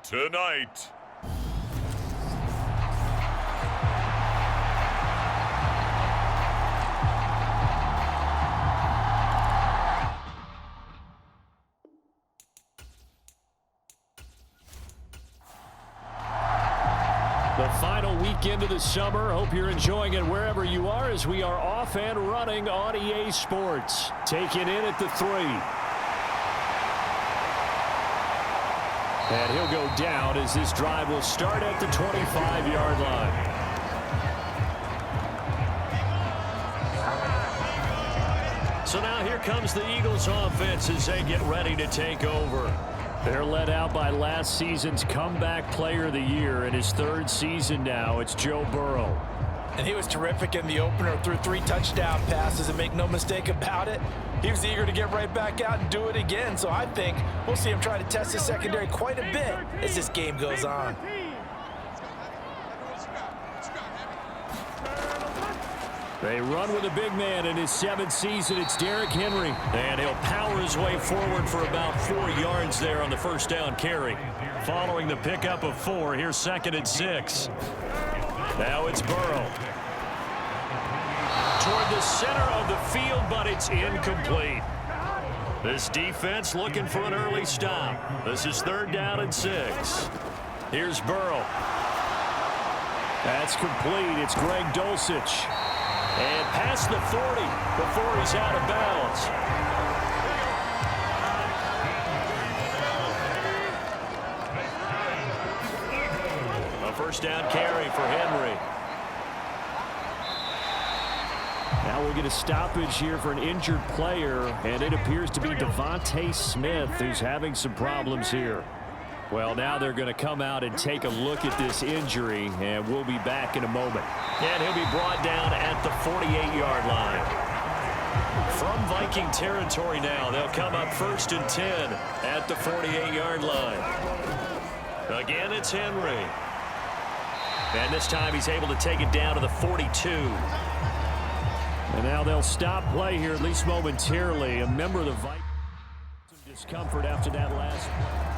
tonight. The final weekend of the summer. Hope you're enjoying it wherever you are as we are off and running on EA Sports. Taking in at the 3. And he'll go down as this drive will start at the 25-yard line. So now here comes the Eagles offense as they get ready to take over. They're led out by last season's comeback player of the year. In his 3rd season now, it's Joe Burrow. And he was terrific in the opener, threw 3 touchdown passes, and make no mistake about it, he was eager to get right back out and do it again. So I think we'll see him try to test his secondary quite a bit as this game goes on. They run with a big man in his 7th season. It's Derrick Henry. And he'll power his way forward for about 4 yards there on the first down carry. Following the pickup of 4, here's 2nd and 6. Now it's Burrow. Toward the center of the field, but it's incomplete. This defense looking for an early stop. This is 3rd down and 6. Here's Burrow. That's complete. It's Greg Dulcich. And past the 40 before he's out of bounds. A first down carry for Henry. Now we'll get a stoppage here for an injured player, and it appears to be Devontae Smith who's having some problems here. Well, now they're going to come out and take a look at this injury, and we'll be back in a moment. And he'll be brought down at the 48-yard line. From Viking territory now, they'll come up 1st and 10 at the 48-yard line. Again, it's Henry. And this time he's able to take it down to the 42. And now they'll stop play here, at least momentarily. A member of the Vikings some discomfort after that last play.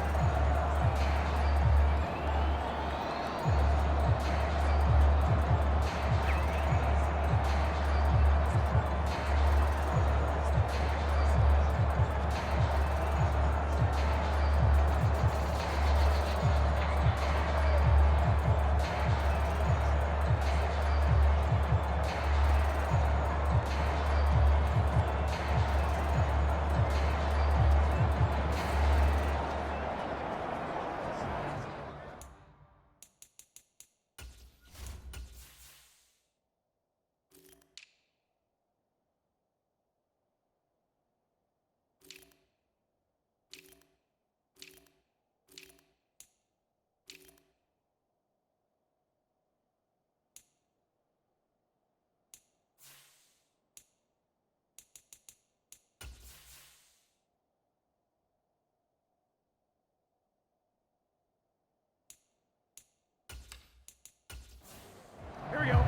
Here we go.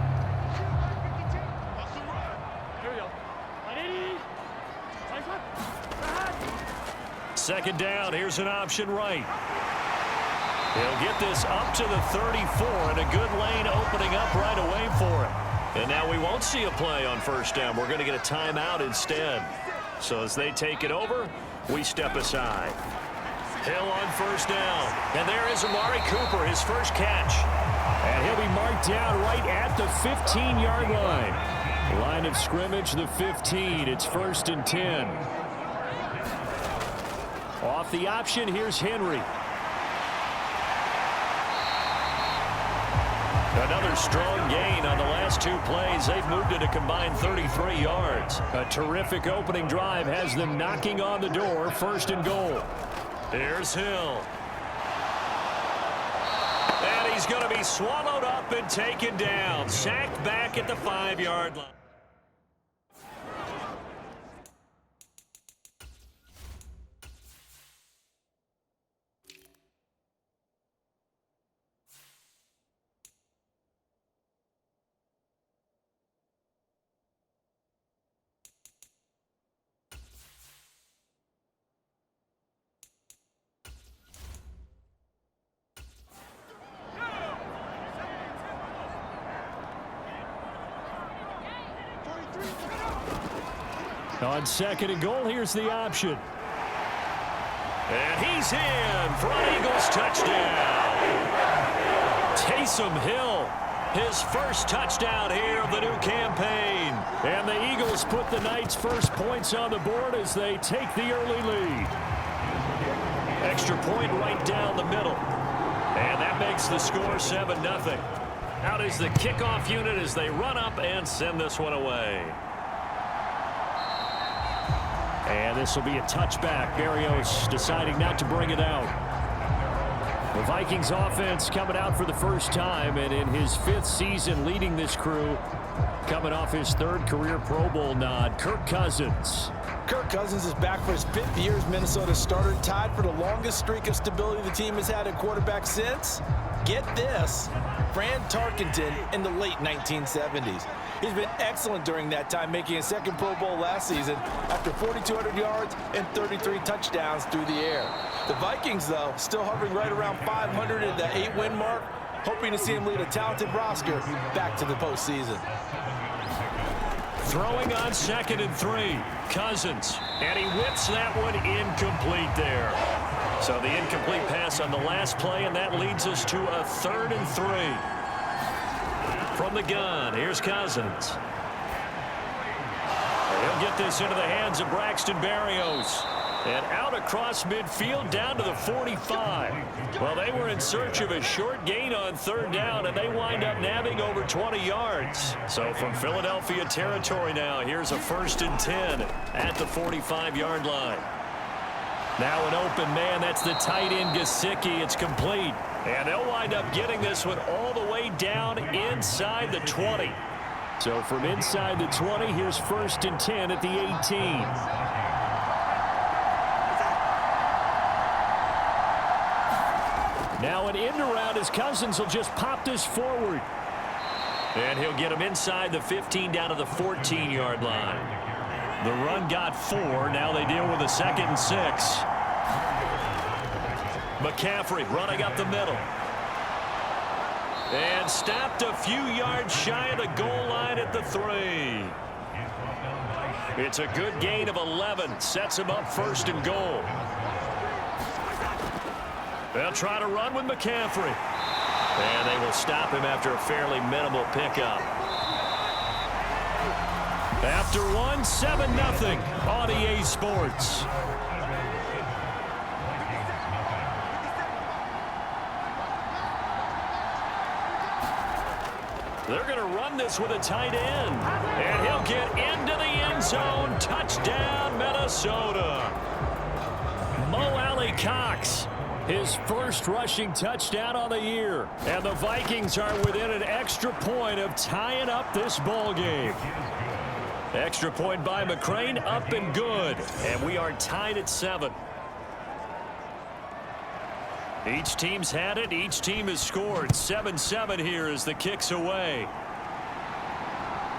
Here we go. 2nd down. Here's an option right. He'll get this up to the 34, and a good lane opening up right away for him. And now we won't see a play on 1st down. We're going to get a timeout instead. So as they take it over, we step aside. Hill on 1st down. And there is Amari Cooper, his first catch. And he'll be marked down right at the 15-yard line. Line of scrimmage, the 15. It's 1st and 10. Off the option, here's Henry. Another strong gain on the last 2 plays. They've moved it a combined 33 yards. A terrific opening drive has them knocking on the door. 1st and goal. Here's Hill. And he's going to be swallowed up and taken down. Sacked back at the 5-yard line. On 2nd and goal, here's the option. And he's in for an Eagles touchdown. Taysom Hill, his first touchdown here of the new campaign. And the Eagles put the Knights' first points on the board as they take the early lead. Extra point right down the middle. And that makes the score 7-0. Out is the kickoff unit as they run up and send this one away. And this will be a touchback. Berrios deciding not to bring it out. The Vikings offense coming out for the first time, and in his 5th season leading this crew, coming off his 3rd career Pro Bowl nod, Kirk Cousins. Kirk Cousins is back for his 5th year as Minnesota's starter, tied for the longest streak of stability the team has had at quarterback since, get this, Fran Tarkenton in the late 1970s. He's been excellent during that time, making a 2nd Pro Bowl last season after 4,200 yards and 33 touchdowns through the air. The Vikings, though, still hovering right around 500 at the 8-win mark, hoping to see him lead a talented roster back to the postseason. Throwing on 2nd and 3, Cousins, and he whips that one incomplete there. So the incomplete pass on the last play, and that leads us to a 3rd and 3. From the gun, here's Cousins. He'll get this into the hands of Braxton Berrios. And out across midfield down to the 45. Well, they were in search of a short gain on 3rd down, and they wind up nabbing over 20 yards. So from Philadelphia territory now, here's a 1st and 10 at the 45-yard line. Now an open man, that's the tight end Gesicki. It's complete. And they'll wind up getting this one all the way down inside the 20. So from inside the 20, here's 1st and 10 at the 18. Now an end around as Cousins will just pop this forward. And he'll get him inside the 15 down to the 14-yard line. The run got 4. Now they deal with a 2nd and 6. McCaffrey running up the middle. And stopped a few yards shy of the goal line at the 3. It's a good gain of 11. Sets him up 1st and goal. They'll try to run with McCaffrey. And they will stop him after a fairly minimal pickup. After one, 7-0 on EA Sports. They're going to run this with a tight end. And he'll get into the end zone. Touchdown, Minnesota. Mo Alley-Cox, his first rushing touchdown on the year. And the Vikings are within an extra point of tying up this ball game. Extra point by McCrane, up and good. And we are tied at 7. Each team's had it. Each team has scored. 7-7 here as the kick's away.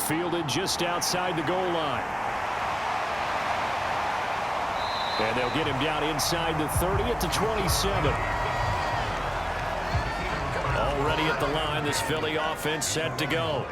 Fielded just outside the goal line. And they'll get him down inside the 30 at the 27. Already at the line, this Philly offense set to go.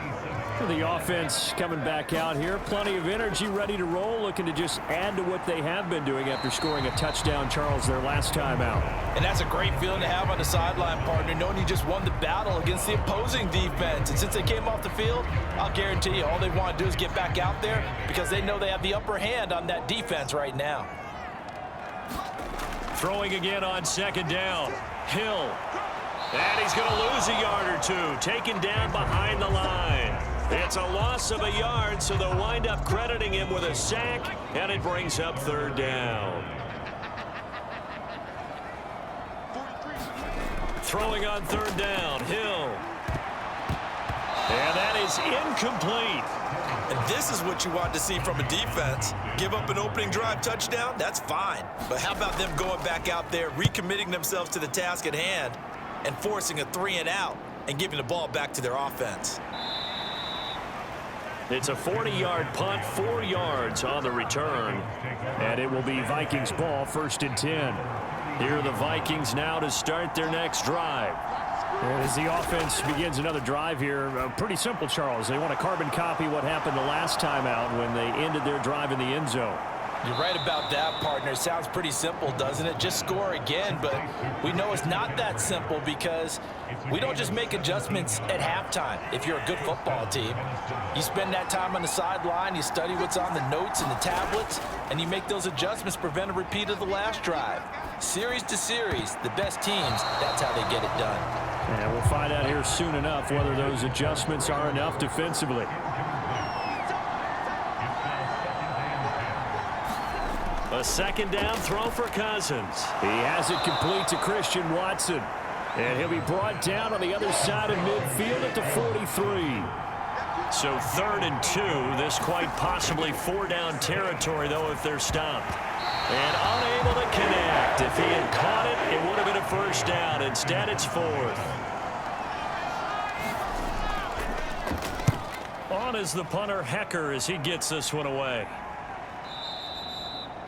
The offense coming back out here. Plenty of energy, ready to roll, looking to just add to what they have been doing after scoring a touchdown, Charles, their last time out. And that's a great feeling to have on the sideline, partner, knowing you just won the battle against the opposing defense. And since they came off the field, I'll guarantee you all they want to do is get back out there because they know they have the upper hand on that defense right now. Throwing again on 2nd down. Hill. And he's going to lose a yard or 2. Taken down behind the line. It's a loss of a yard, so they'll wind up crediting him with a sack, and it brings up 3rd down. Throwing on 3rd down, Hill. And that is incomplete. And this is what you want to see from a defense. Give up an opening drive touchdown, that's fine. But how about them going back out there, recommitting themselves to the task at hand, and forcing a 3-and-out and giving the ball back to their offense. It's a 40-yard punt, 4 yards on the return. And it will be Vikings ball, 1st and 10. Here are the Vikings now to start their next drive. And as the offense begins another drive here, pretty simple, Charles. They want to carbon copy what happened the last time out when they ended their drive in the end zone. You're right about that, partner. It sounds pretty simple, doesn't it? Just score again, but we know it's not that simple because we don't just make adjustments at halftime. If you're a good football team, you spend that time on the sideline, you study what's on the notes and the tablets, and you make those adjustments, prevent a repeat of the last drive. Series to series, the best teams, that's how they get it done. And we'll find out here soon enough whether those adjustments are enough defensively. A second down throw for Cousins. He has it complete to Christian Watson. And he'll be brought down on the other side of midfield at the 43. So 3rd and 2. This quite possibly 4-down territory, though, if they're stopped. And unable to connect. If he had caught it, it would have been a first down. Instead, it's 4th. On is the punter, Hecker, as he gets this one away.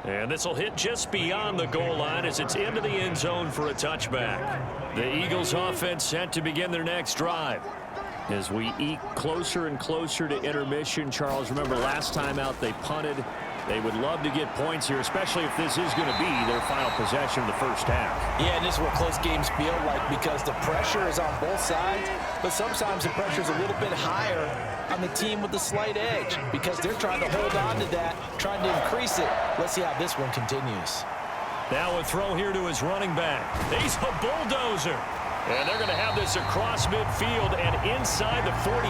And this will hit just beyond the goal line as it's into the end zone for a touchback. The Eagles offense set to begin their next drive. As we eke closer and closer to intermission, Charles, remember last time out they punted. They would love to get points here, especially if this is going to be their final possession of the first half. Yeah, and this is what close games feel like because the pressure is on both sides, but sometimes the pressure is a little bit higher on the team with the slight edge because they're trying to hold on to that, trying to increase it. Let's see how this one continues. Now a throw here to his running back. He's a bulldozer. And they're going to have this across midfield and inside the 45.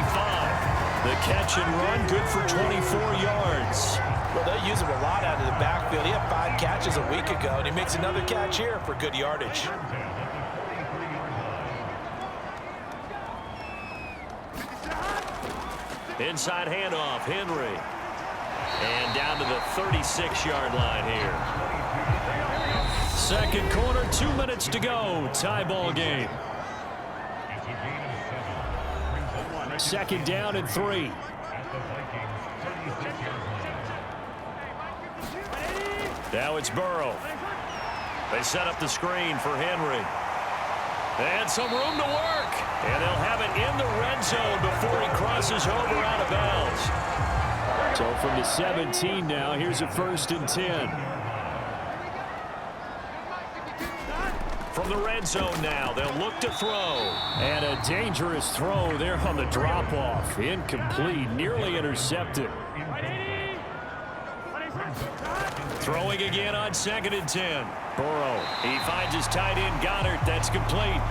The catch and run, good for 24 yards. Well, they use him a lot out of the backfield. He had 5 catches a week ago, and he makes another catch here for good yardage. Inside handoff, Henry. And down to the 36-yard line here. Second quarter, 2 minutes to go. Tie ball game. Second down and 3. Now it's Burrow. They set up the screen for Henry. And some room to work. And they'll have it in the red zone before he crosses over out of bounds. So from the 17 now, here's a 1st and 10. From the red zone now, they'll look to throw. And a dangerous throw there on the drop-off. Incomplete, nearly intercepted. Throwing again on 2nd and 10. Burrow, he finds his tight end Goddard. That's complete.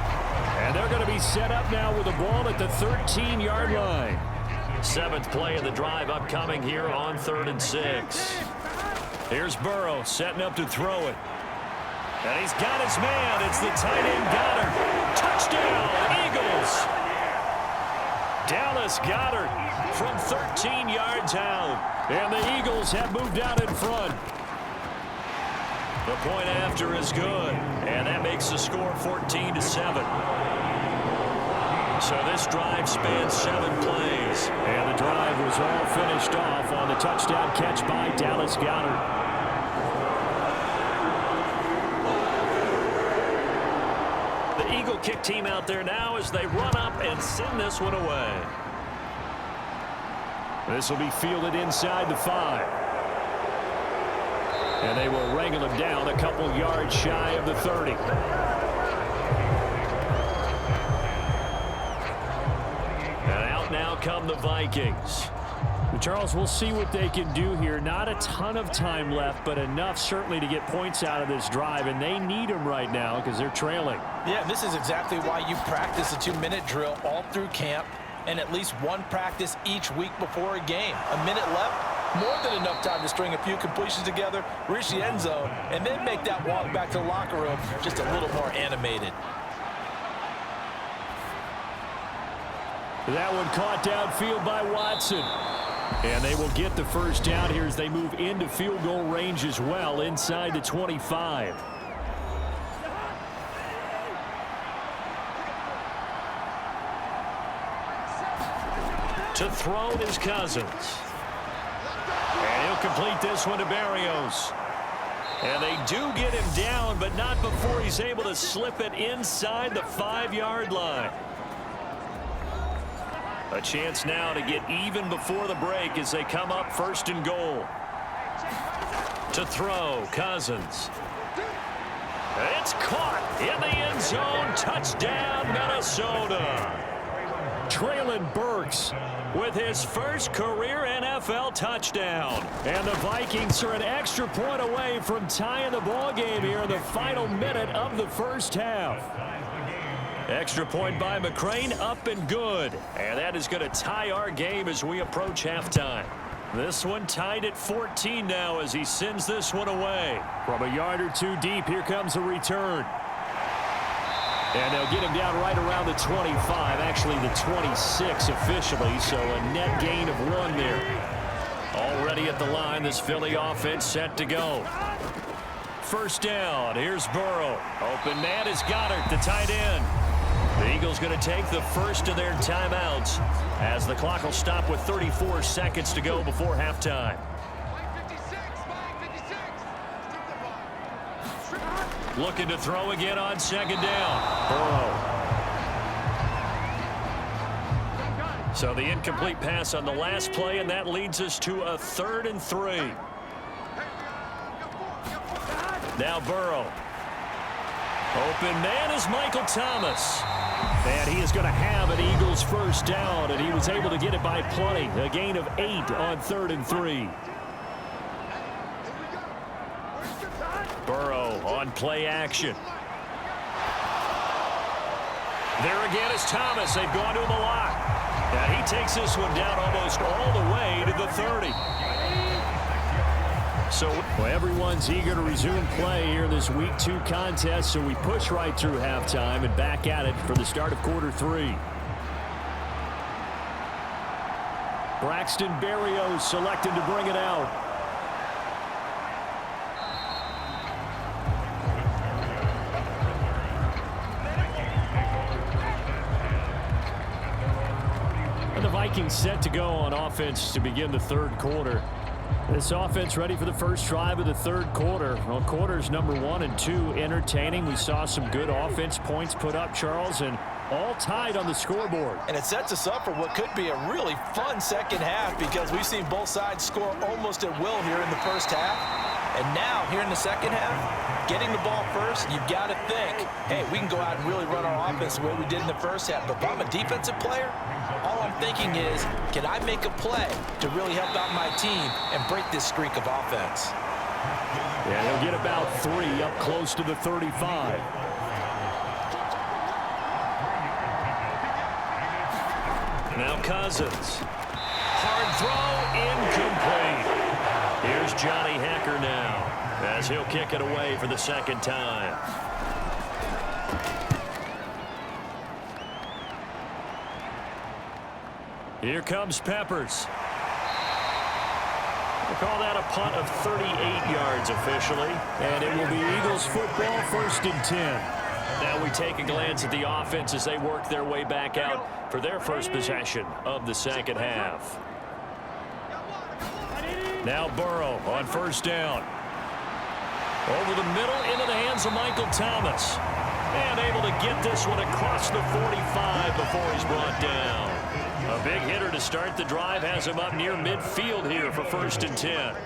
And they're going to be set up now with the ball at the 13-yard line. 7th play of the drive upcoming here on 3rd and 6. Here's Burrow setting up to throw it. And he's got his man. It's the tight end Goddard. Touchdown, Eagles. Dallas Goddard from 13 yards out. And the Eagles have moved out in front. The point after is good. And that makes the score 14-7. So this drive spans 7 plays. And the drive was all finished off on the touchdown catch by Dallas Goddard. The Eagle kick team out there now as they run up and send this one away. This will be fielded inside the 5. And they will wrangle him down a couple yards shy of the 30. And out now come the Vikings. Charles, we'll see what they can do here. Not a ton of time left, but enough certainly to get points out of this drive, and they need them right now because they're trailing. Yeah, this is exactly why you practice a 2-minute drill all through camp and at least one practice each week before a game. A minute left, more than enough time to string a few completions together, reach the end zone, and then make that walk back to the locker room just a little more animated. That one caught downfield by Watson. And they will get the first down here as they move into field goal range as well inside the 25. To throw is Cousins. And he'll complete this one to Barrios. And they do get him down, but not before he's able to slip it inside the 5-yard line. A chance now to get even before the break as they come up 1st and goal. To throw, Cousins. It's caught in the end zone. Touchdown, Minnesota. Traylon Burks With his first career NFL touchdown. And the Vikings are an extra point away from tying the ball game here in the final minute of the first half. Extra point by McCrane, up and good. And that is going to tie our game as we approach halftime. This one tied at 14 now as he sends this one away. From a yard or two deep, here comes a return. And they'll get him down right around the 25, actually the 26 officially, so a net gain of 1 there. Already at the line, this Philly offense set to go. First down, here's Burrow. Open man is Goddard, the tight end. The Eagles going to take the first of their timeouts as the clock will stop with 34 seconds to go before halftime. Looking to throw again on second down. Burrow. So the incomplete pass on the last play, and that leads us to a 3rd and 3. Now Burrow. Open man is Michael Thomas. And he is going to have an Eagles first down, and he was able to get it by plenty. A gain of 8 on 3rd and 3. Burrow on play action. There again is Thomas. They've gone to him a lot. And he takes this one down almost all the way to the 30. So everyone's eager to resume play here in this Week 2 contest, so we push right through halftime and back at it for the start of quarter 3. Braxton Berrios selected to bring it out. And the Vikings set to go on offense to begin the 3rd quarter. This offense ready for the first drive of the 3rd quarter. Well, quarters number 1 and 2 entertaining. We saw some good offense points put up, Charles, and all tied on the scoreboard. And it sets us up for what could be a really fun second half because we've seen both sides score almost at will here in the first half. And now, here in the second half, getting the ball first, you've got to think, hey, we can go out and really run our offense the way we did in the first half. But if I'm a defensive player, all I'm thinking is, can I make a play to really help out my team and break this streak of offense? Yeah, he'll get about 3 up close to the 35. Now Cousins. Hard throw, incomplete. Here's Johnny Hecker now as he'll kick it away for the 2nd time. Here comes Peppers. We'll call that a punt of 38 yards officially. And it will be Eagles football, 1st and 10. Now we take a glance at the offense as they work their way back out for their first possession of the second half. Now Burrow on first down. Over the middle into the hands of Michael Thomas. And able to get this one across the 45 before he's brought down. A big hitter to start the drive has him up near midfield here for 1st and 10.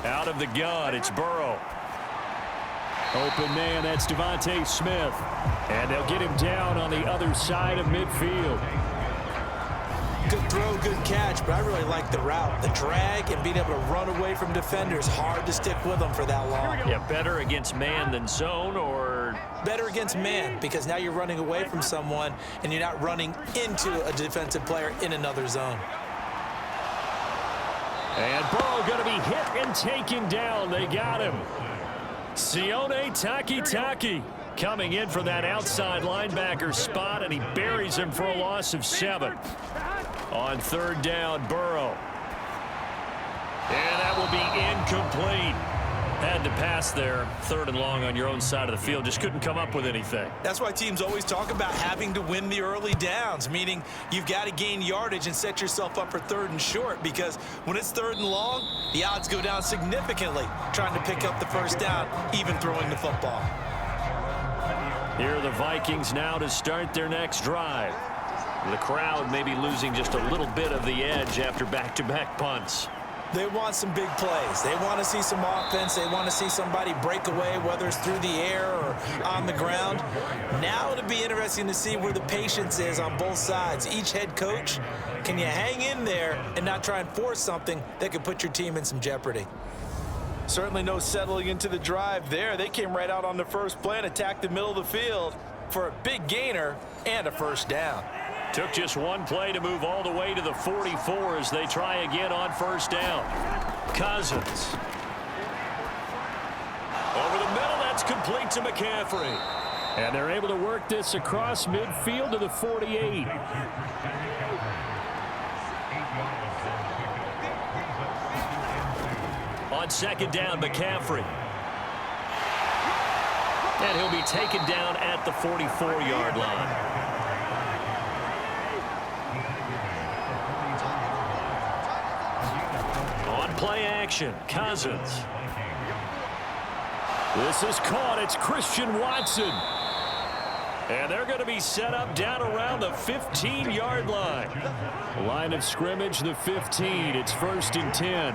Out of the gun, it's Burrow. Open man, that's Devontae Smith. And they'll get him down on the other side of midfield. Good throw, good catch, but I really like the route. The drag and being able to run away from defenders, hard to stick with them for that long. Yeah, better against man than zone, or? Better against man, because now you're running away from someone and you're not running into a defensive player in another zone. And Burrow going to be hit and taken down. They got him. Sione Takitaki coming in for that outside linebacker spot, and he buries him for a loss of 7. On 3rd down, Burrow. And that will be incomplete. Had to pass there, 3rd and long on your own side of the field. Just couldn't come up with anything. That's why teams always talk about having to win the early downs, meaning you've got to gain yardage and set yourself up for 3rd and short, because when it's 3rd and long, the odds go down significantly trying to pick up the first down, even throwing the football. Here are the Vikings now to start their next drive. The crowd may be losing just a little bit of the edge after back-to-back punts. They want some big plays. They want to see some offense. They want to see somebody break away, whether it's through the air or on the ground. Now it'll be interesting to see where the patience is on both sides. Each head coach, can you hang in there and not try and force something that could put your team in some jeopardy? Certainly no settling into the drive there. They came right out on the first play and attacked the middle of the field for a big gainer and a first down. Took just one play to move all the way to the 44 as they try again on first down. Cousins. Over the middle, that's complete to McCaffrey. And they're able to work this across midfield to the 48. On 2nd down, McCaffrey. And he'll be taken down at the 44-yard line. Play action, Cousins. This is caught. It's Christian Watson. And they're going to be set up down around the 15-yard line. Line of scrimmage, the 15. It's 1st and 10.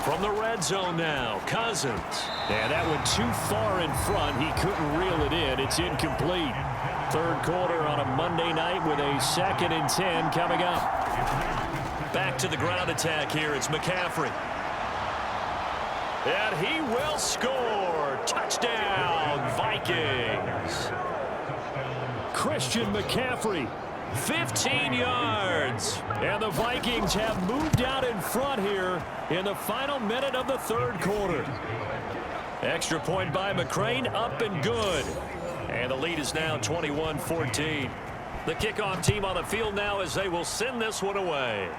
From the red zone now, Cousins. And that went too far in front. He couldn't reel it in. It's incomplete. 3rd quarter on a Monday night with a 2nd and 10 coming up. Back to the ground attack here. It's McCaffrey. And he will score. Touchdown, Vikings. Christian McCaffrey. 15 yards. And the Vikings have moved out in front here in the final minute of the 3rd quarter. Extra point by McCrane, up and good. And the lead is now 21-14. The kickoff team on the field now as they will send this one away.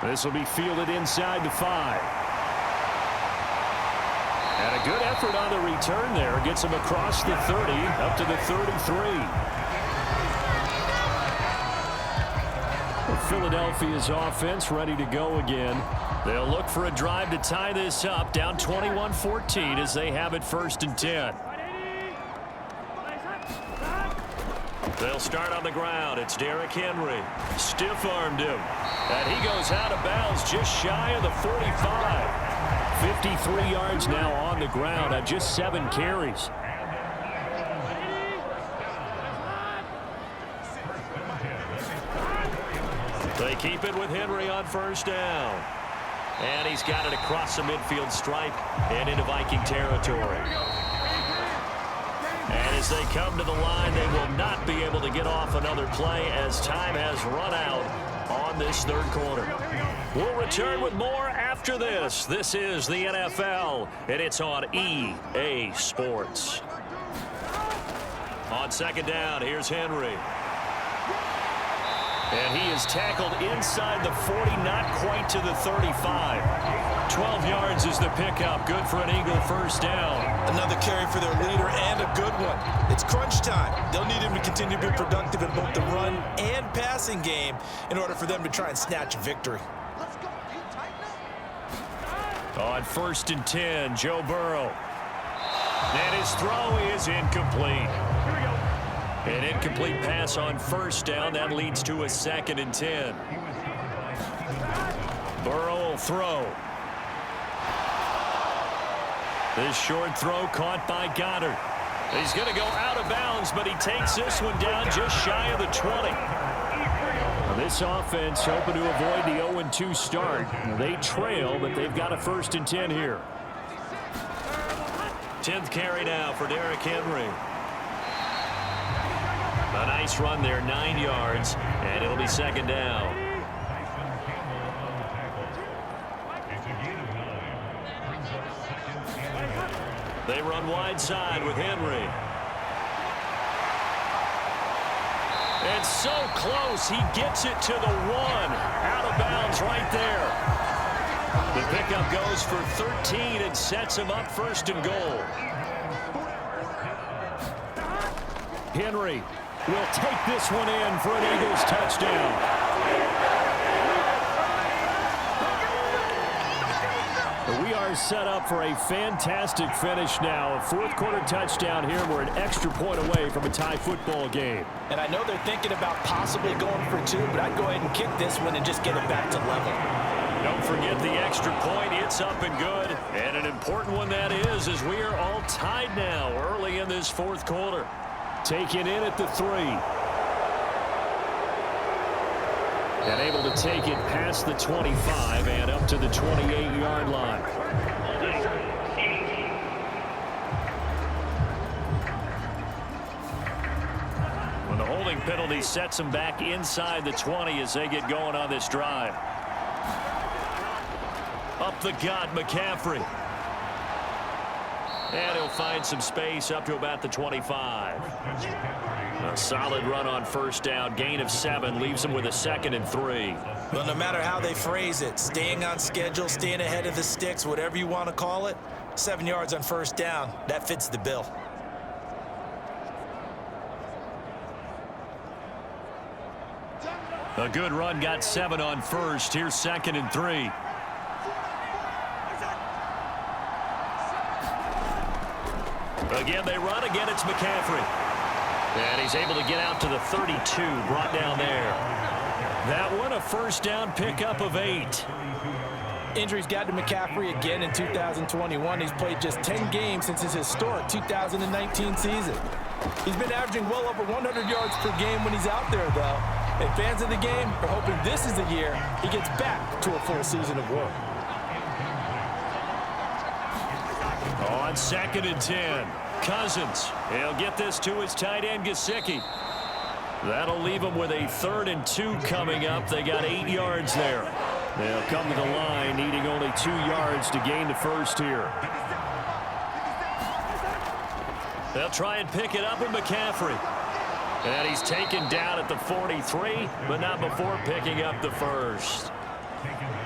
This will be fielded inside the 5. And a good effort on the return there. Gets him across the 30, up to the 33. Philadelphia's offense ready to go again. They'll look for a drive to tie this up, down 21-14 as they have it 1st and 10. They'll start on the ground. It's Derrick Henry. Stiff-armed him. And he goes out of bounds just shy of the 45. 53 yards now on the ground on just 7 carries. They keep it with Henry on 1st down. And he's got it across the midfield stripe and into Viking territory. And as they come to the line, they will not be able to get off another play as time has run out on this 3rd quarter. We'll return with more after this. This is the NFL, and it's on EA Sports. On 2nd down, here's Henry. And he is tackled inside the 40, not quite to the 35. 12 yards is the pickup. Good for an Eagle 1st down. Another carry for their leader and a good one. It's crunch time. They'll need him to continue to be productive in both the run and passing game in order for them to try and snatch a victory. On 1st and 10, Joe Burrow. And his throw is incomplete. An incomplete pass on 1st down. That leads to a 2nd and 10. Burrow will throw. This short throw caught by Goddard. He's going to go out of bounds, but he takes this one down just shy of the 20. This offense hoping to avoid the 0-2 start. They trail, but they've got a 1st and 10 here. 10th carry now for Derrick Henry. A nice run there, 9 yards, and it'll be 2nd down. They run wide side with Henry. And so close, he gets it to the 1. Out of bounds right there. The pickup goes for 13 and sets him up first and goal. Henry will take this one in for an Eagles touchdown. We are set up for a fantastic finish now. A fourth-quarter touchdown here. We're an extra point away from a tie football game. And I know they're thinking about possibly going for two, but I'd go ahead and kick this one and just get it back to level. Don't forget the extra point. It's up and good. And an important one that is, as we are all tied now early in this fourth quarter. Taken in at the 3. And able to take it past the 25 and up to the 28-yard line. When the holding penalty sets them back inside the 20 as they get going on this drive. Up the gut, McCaffrey. And he'll find some space up to about the 25. A solid run on first down. Gain of 7 leaves him with a 2nd and 3. Well, no matter how they phrase it, staying on schedule, staying ahead of the sticks, whatever you want to call it, 7 yards on first down, that fits the bill. A good run, got 7 on first. Here's 2nd and 3. Again, they run. Again, it's McCaffrey. And he's able to get out to the 32, brought down there. That one, a first down pickup of 8. Injuries got to McCaffrey again in 2021. He's played just 10 games since his historic 2019 season. He's been averaging well over 100 yards per game when he's out there, though. And fans of the game are hoping this is the year he gets back to a full season of work. On 2nd and 10, Cousins. He'll get this to his tight end, Gesicki. That'll leave him with a 3rd and 2 coming up. They got 8 yards there. They'll come to the line, needing only 2 yards to gain the first here. They'll try and pick it up with McCaffrey. And he's taken down at the 43, but not before picking up the first.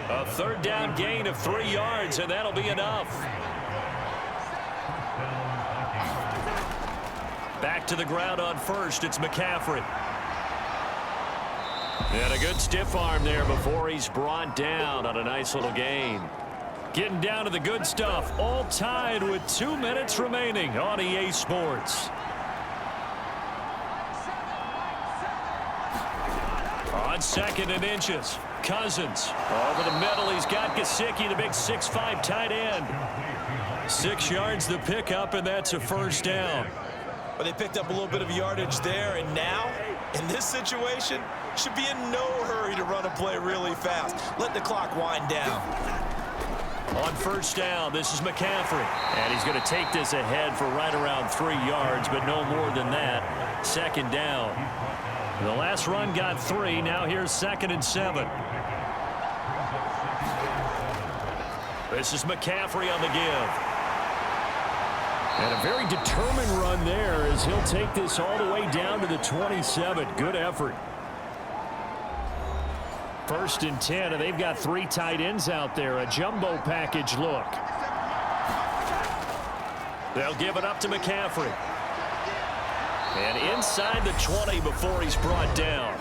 A 3rd down gain of 3 yards, and that'll be enough. Back to the ground on first. It's McCaffrey. And a good stiff arm there before he's brought down on a nice little gain. Getting down to the good stuff. All tied with 2 minutes remaining on EA Sports. On 2nd and inches. Cousins over the middle. He's got Gesicki, the big 6'5" tight end. 6 yards the pickup, and that's a first down. Well, they picked up a little bit of yardage there, and now, in this situation, should be in no hurry to run a play really fast. Let the clock wind down. On first down, this is McCaffrey. And he's going to take this ahead for right around 3 yards, but no more than that. 2nd down. The last run got 3. Now here's 2nd and 7. This is McCaffrey on the give. And a very determined run there as he'll take this all the way down to the 27. Good effort. 1st and 10, and they've got 3 tight ends out there. A jumbo package look. They'll give it up to McCaffrey. And inside the 20 before he's brought down.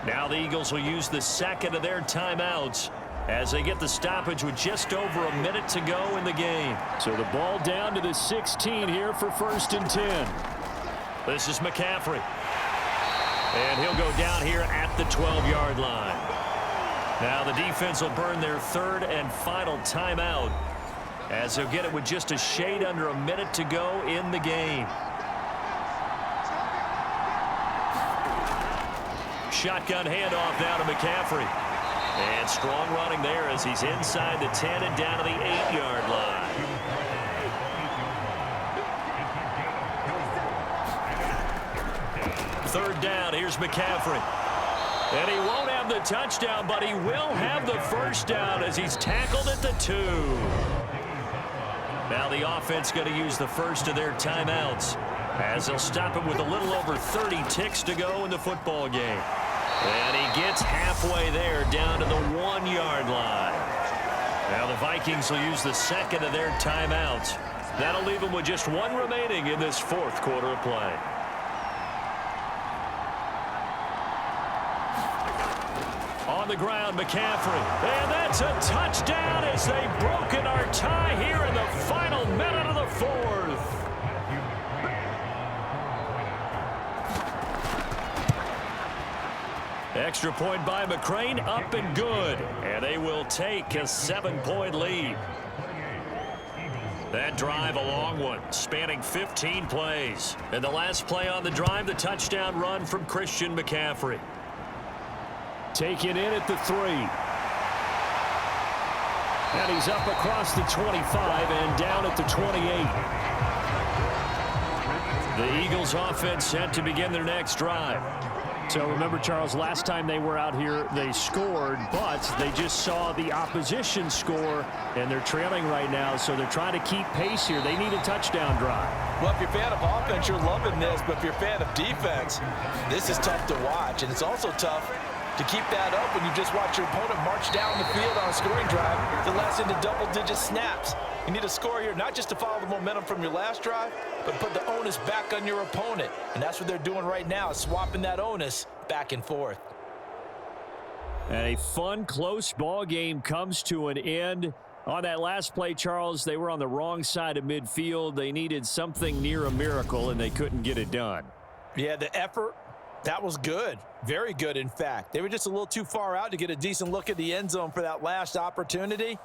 Now the Eagles will use the 2nd of their timeouts as they get the stoppage with just over a minute to go in the game. So the ball down to the 16 here for 1st and 10. This is McCaffrey. And he'll go down here at the 12-yard line. Now the defense will burn their 3rd and final timeout as they'll get it with just a shade under a minute to go in the game. Shotgun handoff now to McCaffrey. And strong running there as he's inside the 10 and down to the 8-yard line. Third down, here's McCaffrey. And he won't have the touchdown, but he will have the first down as he's tackled at the 2. Now the offense going to use the first of their timeouts as they'll stop him with a little over 30 ticks to go in the football game. And he gets halfway there down to the 1-yard line. the Vikings will use the second of their timeouts. That'll leave them with just one remaining in this fourth quarter of play. On the ground, McCaffrey. And that's a touchdown as they've broken our tie here in the final minute of the fourth. Extra point by McCrane, up and good. And they will take a 7-point lead. That drive, a long one, spanning 15 plays. And the last play on the drive, the touchdown run from Christian McCaffrey. Taken in at the 3. And he's up across the 25 and down at the 28. The Eagles offense set to begin their next drive. So remember, Charles, last time they were out here, they scored, but they just saw the opposition score, and they're trailing right now, so they're trying to keep pace here. They need a touchdown drive. Well, if you're a fan of offense, you're loving this, but if you're a fan of defense, this is tough to watch, and it's also tough to keep that up when you just watch your opponent march down the field on a scoring drive that lasts into double-digit snaps. You need a score here, not just to follow the momentum from your last drive, but put the onus back on your opponent. And that's what they're doing right now, swapping that onus back and forth. And a fun, close ball game comes to an end. On that last play, Charles, they were on the wrong side of midfield. They needed something near a miracle, and they couldn't get it done. Yeah, the effort, that was good. Very good, in fact. They were just a little too far out to get a decent look at the end zone for that last opportunity.